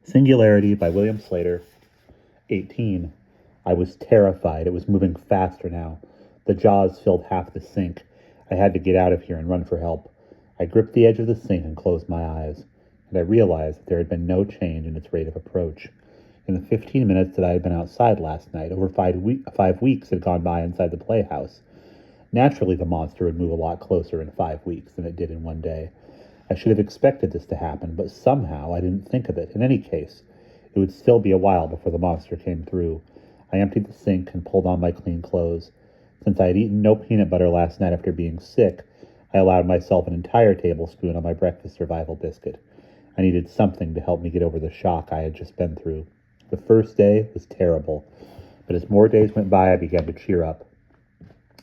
Singularity by William Sleator. 18. I was terrified. It was moving faster now. The jaws filled half the sink. I had to get out of here and run for help. I gripped the edge of the sink and closed my eyes, and I realized that there had been no change in its rate of approach. In the 15 minutes that I had been outside last night, over 5 weeks had gone by inside the playhouse. Naturally, the monster would move a lot closer in 5 weeks than it did in one day. I should have expected this to happen, but somehow I didn't think of it. In any case, it would still be a while before the monster came through. I emptied the sink and pulled on my clean clothes. Since I had eaten no peanut butter last night after being sick, I allowed myself an entire tablespoon on my breakfast survival biscuit. I needed something to help me get over the shock I had just been through. The first day was terrible, but as more days went by, I began to cheer up.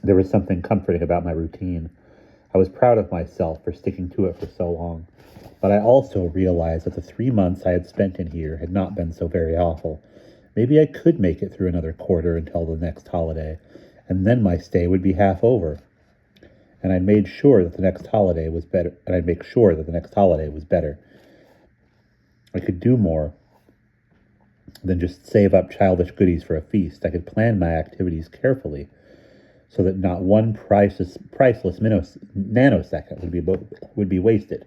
There was something comforting about my routine. I was proud of myself for sticking to it for so long, but I also realized that the 3 months I had spent in here had not been so very awful. Maybe I could make it through another quarter until the next holiday, and then my stay would be half over. And I'd made sure that the next holiday was better. I could do more than just save up childish goodies for a feast. I could plan my activities carefully, so that not one priceless nanosecond would be wasted.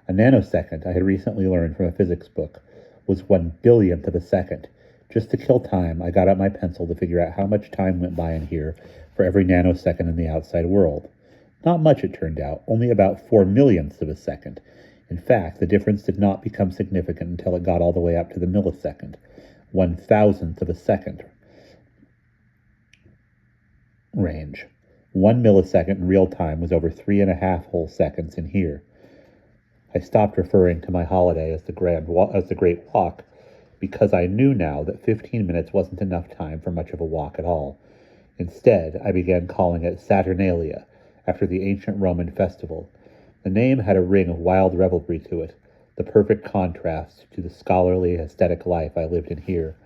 A nanosecond, I had recently learned from a physics book, was 1/billionth of a second. Just to kill time, I got out my pencil to figure out how much time went by in here for every nanosecond in the outside world. Not much, it turned out, only about 4 millionths of a second. In fact, the difference did not become significant until it got all the way up to the millisecond, 1,000th of a second range. 1 millisecond in real time was over 3.5 whole seconds in here. I stopped referring to my holiday as the Great Walk, because I knew now that 15 minutes wasn't enough time for much of a walk at all. Instead, I began calling it Saturnalia, after the ancient Roman festival. The name had a ring of wild revelry to it, the perfect contrast to the scholarly, aesthetic life I lived in here.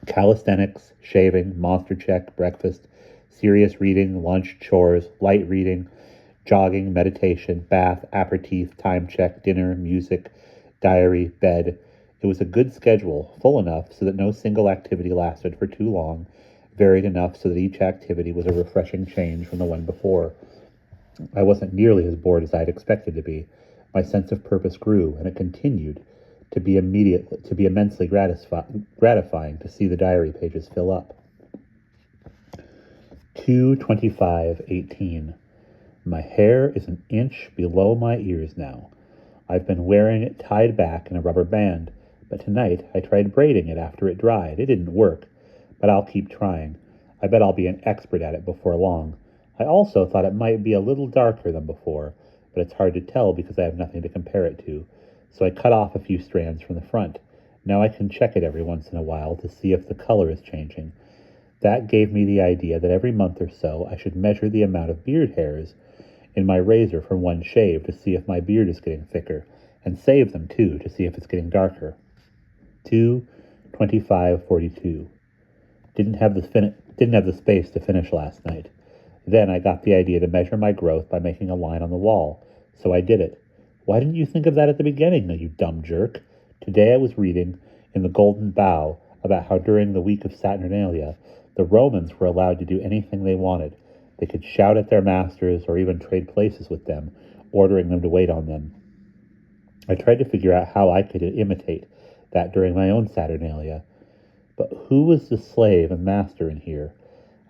Calisthenics, shaving, monster check, breakfast, serious reading, lunch, chores, light reading, jogging, meditation, bath, aperitif, time check, dinner, music, diary, bed. It was a good schedule, full enough so that no single activity lasted for too long, varied enough so that each activity was a refreshing change from the one before. I wasn't nearly as bored as I had expected to be. My sense of purpose grew, and it continued to be immensely gratifying to see the diary pages fill up. 2/25/18. My hair is an inch below my ears now. I've been wearing it tied back in a rubber band, but tonight I tried braiding it after it dried. It didn't work, but I'll keep trying. I bet I'll be an expert at it before long. I also thought it might be a little darker than before, but it's hard to tell because I have nothing to compare it to. So I cut off a few strands from the front. Now I can check it every once in a while to see if the color is changing. That gave me the idea that every month or so I should measure the amount of beard hairs in my razor from one shave to see if my beard is getting thicker, and save them too to see if it's getting darker. 2/25/42. Didn't have the space to finish last night. Then I got the idea to measure my growth by making a line on the wall, so I did it. Why didn't you think of that at the beginning, you dumb jerk? Today I was reading in the Golden Bough about how during the week of Saturnalia, the Romans were allowed to do anything they wanted. They could shout at their masters or even trade places with them, ordering them to wait on them. I tried to figure out how I could imitate that during my own Saturnalia. But who was the slave and master in here?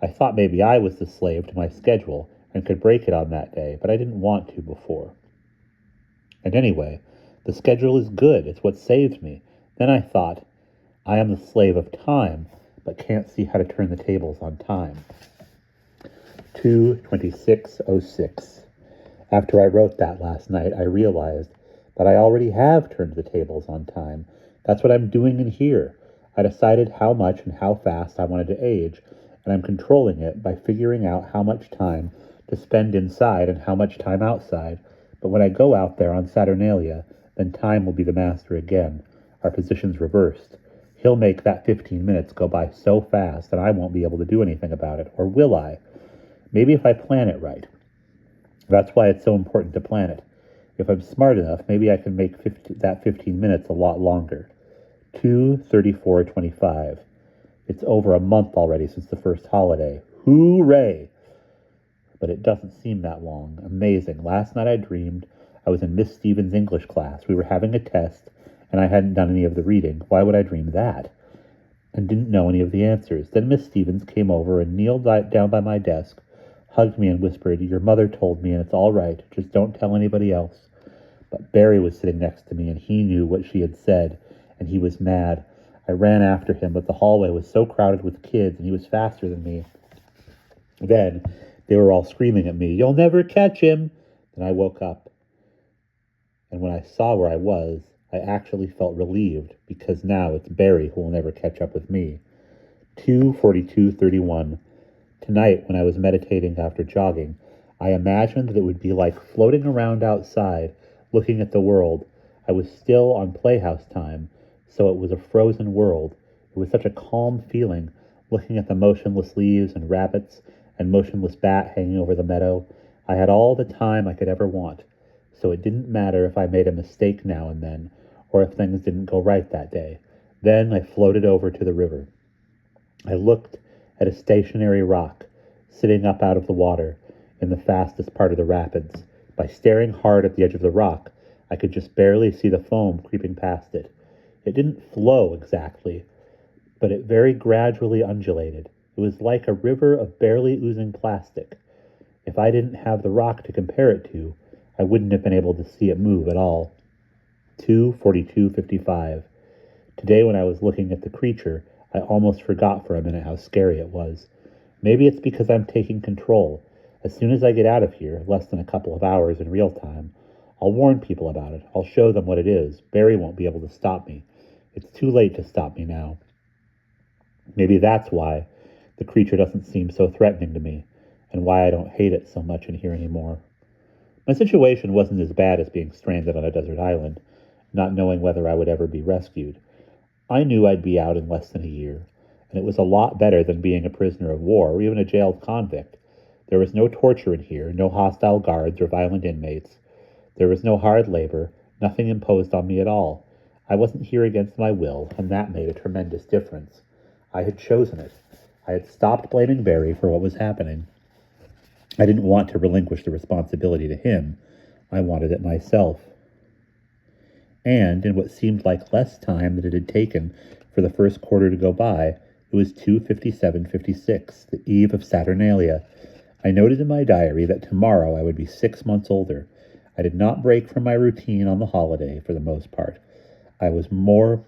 I thought maybe I was the slave to my schedule and could break it on that day, but I didn't want to before. And anyway, the schedule is good. It's what saved me. Then I thought, I am the slave of time, but can't see how to turn the tables on time. 2/26/06. After I wrote that last night, I realized that I already have turned the tables on time. That's what I'm doing in here. I decided how much and how fast I wanted to age, and I'm controlling it by figuring out how much time to spend inside and how much time outside. But when I go out there on Saturnalia, then time will be the master again, our positions reversed. He'll make that 15 minutes go by so fast that I won't be able to do anything about it, or will I? Maybe if I plan it right. That's why it's so important to plan it. If I'm smart enough, maybe I can make that 15 minutes a lot longer. 2:34:25. It's over a month already since the first holiday. Hooray! But it doesn't seem that long. Amazing. Last night I dreamed I was in Miss Stevens' English class. We were having a test, and I hadn't done any of the reading. Why would I dream that? And didn't know any of the answers. Then Miss Stevens came over and kneeled down by my desk, hugged me and whispered, "Your mother told me, and it's all right. Just don't tell anybody else." But Barry was sitting next to me, and he knew what she had said, and he was mad. I ran after him, but the hallway was so crowded with kids, and he was faster than me. Then they were all screaming at me, "You'll never catch him!" Then I woke up, and when I saw where I was, I actually felt relieved, because now it's Barry who will never catch up with me. 2:42:31. Tonight, when I was meditating after jogging, I imagined that it would be like floating around outside, looking at the world. I was still on Playhouse time, so it was a frozen world. It was such a calm feeling, looking at the motionless leaves and rabbits and motionless bat hanging over the meadow. I had all the time I could ever want, so it didn't matter if I made a mistake now and then, or if things didn't go right that day. Then I floated over to the river. I looked at a stationary rock, sitting up out of the water, in the fastest part of the rapids. By staring hard at the edge of the rock, I could just barely see the foam creeping past it. It didn't flow exactly, but it very gradually undulated. It was like a river of barely oozing plastic. If I didn't have the rock to compare it to, I wouldn't have been able to see it move at all. 2:42:55. Today when I was looking at the creature, I almost forgot for a minute how scary it was. Maybe it's because I'm taking control. As soon as I get out of here, less than a couple of hours in real time, I'll warn people about it. I'll show them what it is. Barry won't be able to stop me. It's too late to stop me now. Maybe that's why the creature doesn't seem so threatening to me, and why I don't hate it so much in here anymore. My situation wasn't as bad as being stranded on a desert island, not knowing whether I would ever be rescued. I knew I'd be out in less than a year, and it was a lot better than being a prisoner of war or even a jailed convict. There was no torture in here, no hostile guards or violent inmates. There was no hard labor, nothing imposed on me at all. I wasn't here against my will, and that made a tremendous difference. I had chosen it. I had stopped blaming Barry for what was happening. I didn't want to relinquish the responsibility to him. I wanted it myself. And in what seemed like less time than it had taken for the first quarter to go by, it was 2:57:56, the eve of Saturnalia. I noted in my diary that tomorrow I would be 6 months older. I did not break from my routine on the holiday for the most part. I was more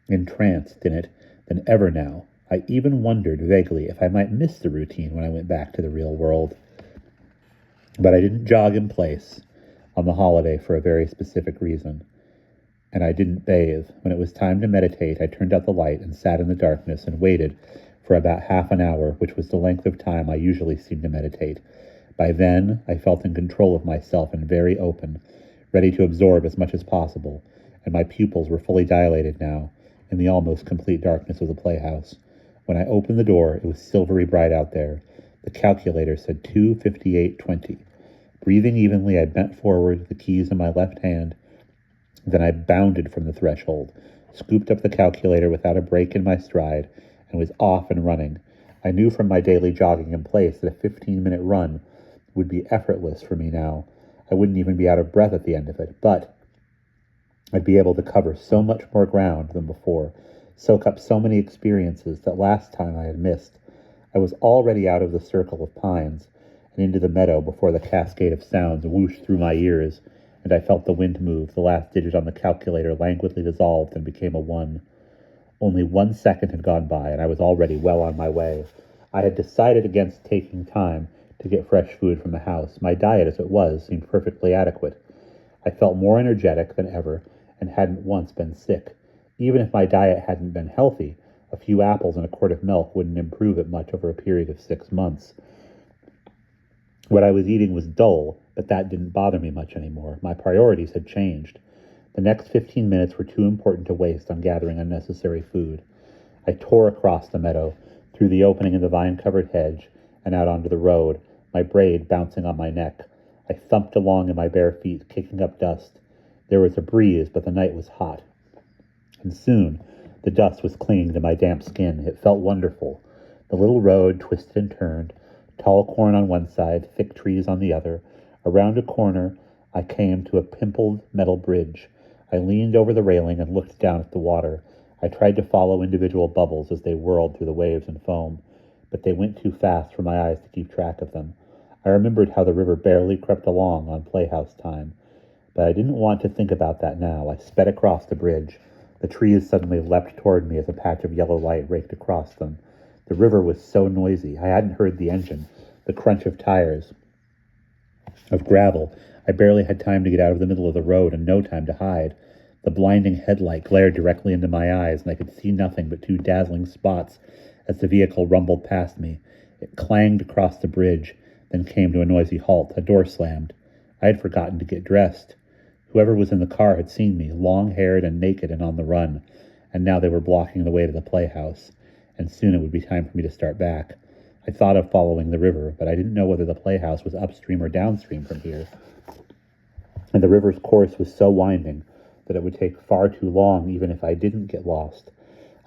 entranced in it than ever now. I even wondered vaguely if I might miss the routine when I went back to the real world. But I didn't jog in place on the holiday for a very specific reason. And I didn't bathe. When it was time to meditate, I turned out the light and sat in the darkness and waited for about half an hour, which was the length of time I usually seem to meditate. By then, I felt in control of myself and very open, ready to absorb as much as possible, and my pupils were fully dilated now, in the almost complete darkness of the playhouse. When I opened the door, it was silvery bright out there. The calculator said 2:58:20. Breathing evenly, I bent forward, the keys in my left hand. Then I bounded from the threshold, scooped up the calculator without a break in my stride, and was off and running. I knew from my daily jogging in place that a 15-minute run would be effortless for me now. I wouldn't even be out of breath at the end of it, but I'd be able to cover so much more ground than before, soak up so many experiences that last time I had missed. I was already out of the circle of pines and into the meadow before the cascade of sounds whooshed through my ears, and I felt the wind move. The last digit on the calculator languidly dissolved and became a 1. Only 1 second had gone by, and I was already well on my way. I had decided against taking time to get fresh food from the house. My diet, as it was, seemed perfectly adequate. I felt more energetic than ever, and hadn't once been sick. Even if my diet hadn't been healthy, a few apples and a quart of milk wouldn't improve it much over a period of 6 months. What I was eating was dull, but that didn't bother me much anymore. My priorities had changed. The next 15 minutes were too important to waste on gathering unnecessary food. I tore across the meadow, through the opening in the vine-covered hedge, and out onto the road, my braid bouncing on my neck. I thumped along in my bare feet, kicking up dust. There was a breeze, but the night was hot. And soon, The dust was clinging to my damp skin. It felt wonderful. The little road twisted and turned, tall corn on one side, thick trees on the other. Around a corner, I came to a pimpled metal bridge. I leaned over the railing and looked down at the water. I tried to follow individual bubbles as they whirled through the waves and foam, but they went too fast for my eyes to keep track of them. I remembered how the river barely crept along on playhouse time, but I didn't want to think about that now. I sped across the bridge. The trees suddenly leapt toward me as a patch of yellow light raked across them. The river was so noisy. I hadn't heard the engine, the crunch of tires, of gravel. I barely had time to get out of the middle of the road and no time to hide. The blinding headlight glared directly into my eyes, and I could see nothing but two dazzling spots as the vehicle rumbled past me. It clanged across the bridge, then came to a noisy halt. A door slammed. I had forgotten to get dressed. Whoever was in the car had seen me, long-haired and naked and on the run, and now they were blocking the way to the playhouse, and soon it would be time for me to start back. I thought of following the river, but I didn't know whether the playhouse was upstream or downstream from here, and the river's course was so winding that it would take far too long even if I didn't get lost.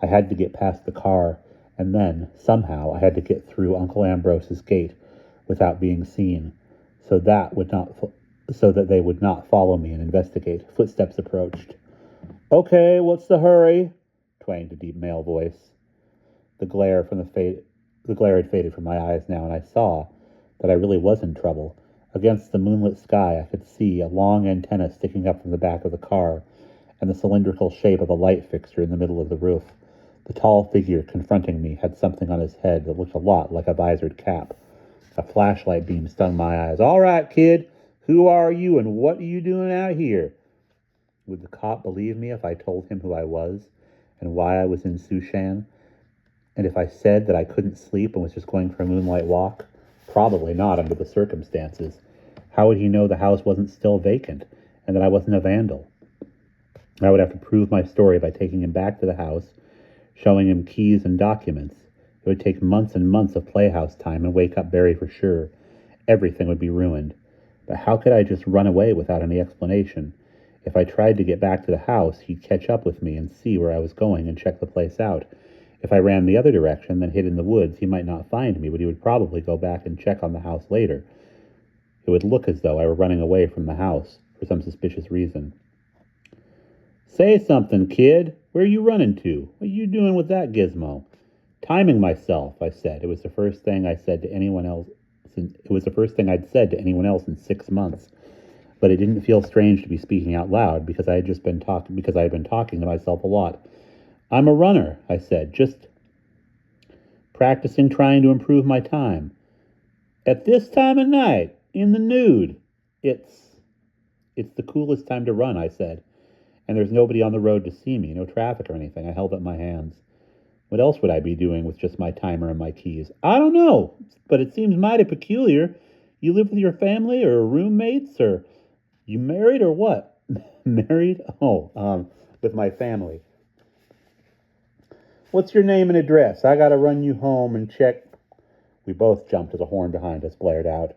I had to get past the car, and then, somehow, I had to get through Uncle Ambrose's gate without being seen, so that they would not follow me and investigate. Footsteps approached. "Okay, what's the hurry?" twanged a deep male voice. The glare had faded from my eyes now, and I saw that I really was in trouble. Against the moonlit sky, I could see a long antenna sticking up from the back of the car, and the cylindrical shape of a light fixture in the middle of the roof. The tall figure confronting me had something on his head that looked a lot like a visored cap. A flashlight beam stung my eyes. "All right, kid, who are you and what are you doing out here?" Would the cop believe me if I told him who I was and why I was in Sushan? And if I said that I couldn't sleep and was just going for a moonlight walk? Probably not under the circumstances. How would he know the house wasn't still vacant and that I wasn't a vandal? I would have to prove my story by taking him back to the house, showing him keys and documents. It would take months and months of playhouse time and wake up Barry for sure. Everything would be ruined. But how could I just run away without any explanation? If I tried to get back to the house, he'd catch up with me and see where I was going and check the place out. If I ran the other direction, then hid in the woods, he might not find me, but he would probably go back and check on the house later. It would look as though I were running away from the house for some suspicious reason. "Say something, kid. Where are you running to? What are you doing with that gizmo?" "Timing myself," I said. It was the first thing I'd said to anyone else in 6 months. But it didn't feel strange to be speaking out loud because I had been talking to myself a lot. "I'm a runner," I said, "just practicing trying to improve my time." "At this time of night, in the nude." It's the coolest time to run," I said. "And there's nobody on the road to see me, no traffic or anything." I held up my hands. "What else would I be doing with just my timer and my keys?" "I don't know, but it seems mighty peculiar. You live with your family or roommates, or you married or what?" "Married? With my family." "What's your name and address? I gotta run you home and check." We both jumped as a horn behind us blared out.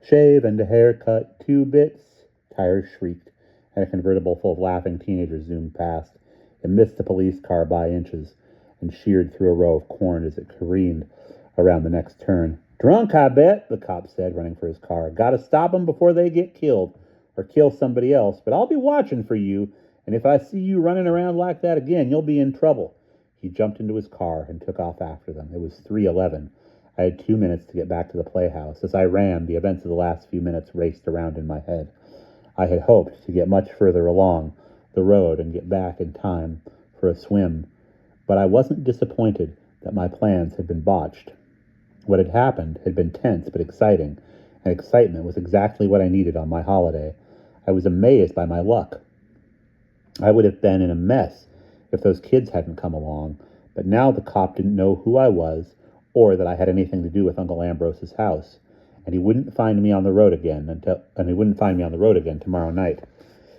"Shave and a haircut, 2 bits." Tires shrieked, and a convertible full of laughing teenagers zoomed past. It missed the police car by inches and sheared through a row of corn as it careened around the next turn. "Drunk, I bet," the cop said, running for his car. "Gotta stop them before they get killed, or kill somebody else, but I'll be watching for you. And if I see you running around like that again, you'll be in trouble." He jumped into his car and took off after them. It was 3:11. I had 2 minutes to get back to the playhouse. As I ran, the events of the last few minutes raced around in my head. I had hoped to get much further along the road and get back in time for a swim, but I wasn't disappointed that my plans had been botched. What had happened had been tense but exciting, and excitement was exactly what I needed on my holiday. I was amazed by my luck. I would have been in a mess if those kids hadn't come along, but now the cop didn't know who I was or that I had anything to do with Uncle Ambrose's house, and he wouldn't find me on the road again tomorrow night.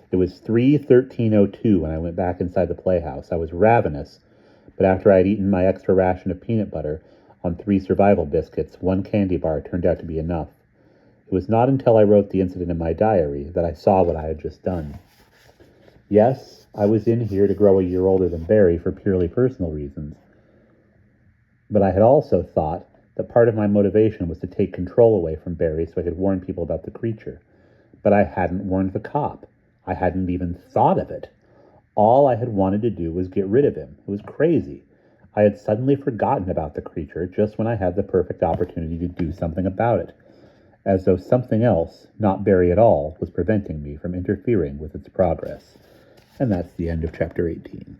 It was 3:13:02 when I went back inside the playhouse. I was ravenous, but after I had eaten my extra ration of peanut butter on 3 survival biscuits, 1 candy bar turned out to be enough. It was not until I wrote the incident in my diary that I saw what I had just done. Yes, I was in here to grow a year older than Barry for purely personal reasons. But I had also thought that part of my motivation was to take control away from Barry so I could warn people about the creature. But I hadn't warned the cop. I hadn't even thought of it. All I had wanted to do was get rid of him. It was crazy. I had suddenly forgotten about the creature just when I had the perfect opportunity to do something about it, as though something else, not Barry at all, was preventing me from interfering with its progress. And that's the end of chapter 18.